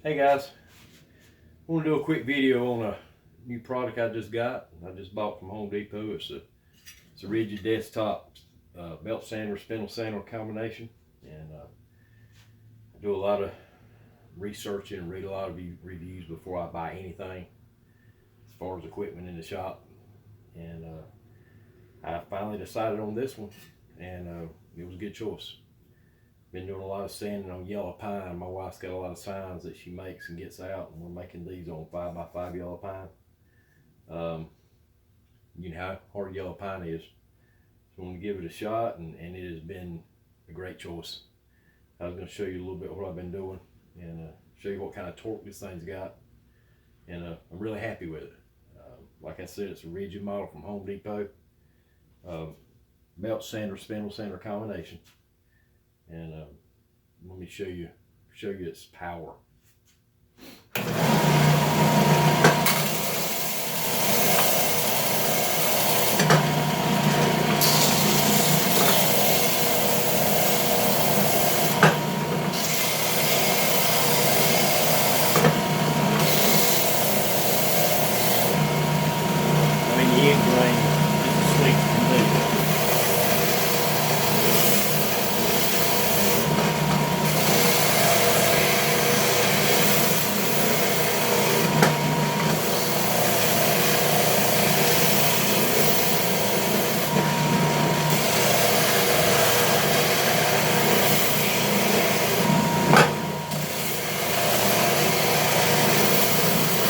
Hey guys, I want to do a quick video on a new product I just got. I just bought from Home Depot. It's a rigid desktop belt sander, spindle sander combination, and I do a lot of researching and read a lot of reviews before I buy anything as far as equipment in the shop. And I finally decided on this one, and it was a good choice. Been doing a lot of sanding on yellow pine. My wife's got a lot of signs that she makes and gets out, and we're making these on 5x5 yellow pine. You know how hard yellow pine is. So I'm going to give it a shot, and it has been a great choice. I was going to show you a little bit of what I've been doing and show you what kind of torque this thing's got. And I'm really happy with it. Like I said, it's a rigid model from Home Depot. Belt sander, spindle sander combination. And let me show you its power. I mean, the end grain is as slick as can be.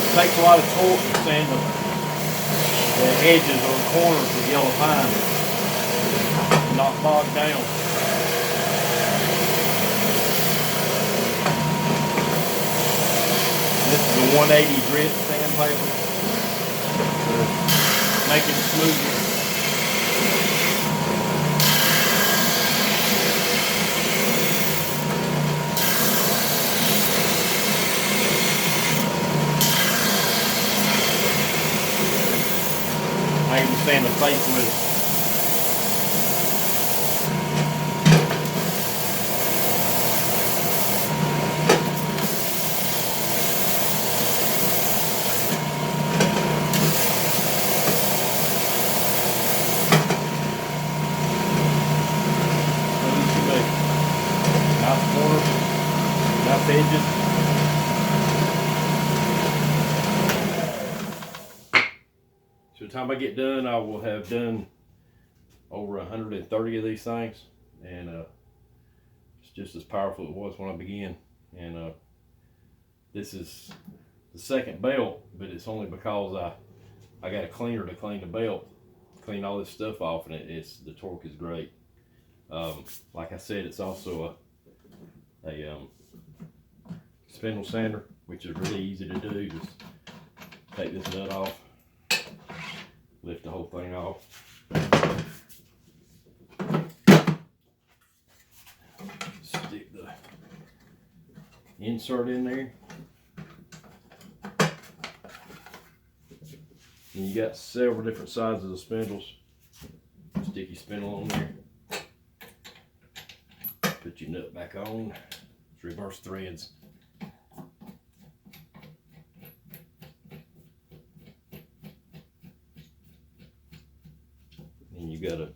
It takes a lot of torque to sand the edges or the corners of yellow pine, not bogged down. This is a 180 grit sandpaper to make it smoother. I even sand the face with it. Nice corners, nice edges. So the time I get done, I will have done over 130 of these things, and it's just as powerful as it was when I began. And this is the second belt, but it's only because I got a cleaner to clean the belt, clean all this stuff off, and the torque is great. Like I said, it's also a spindle sander, which is really easy to do. Just take this nut off, lift the whole thing off. Stick the insert in there. And you got several different sizes of spindles. Stick your spindle on there. Put your nut back on. It's reverse threads. And you got a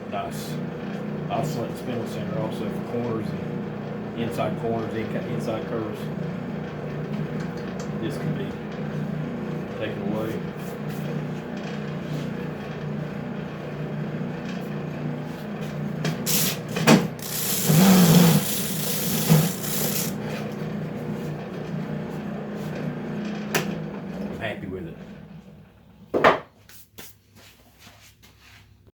nice oscillating spindle sander also for corners and inside corners, inside curves. This can be taken away. I'm happy with it.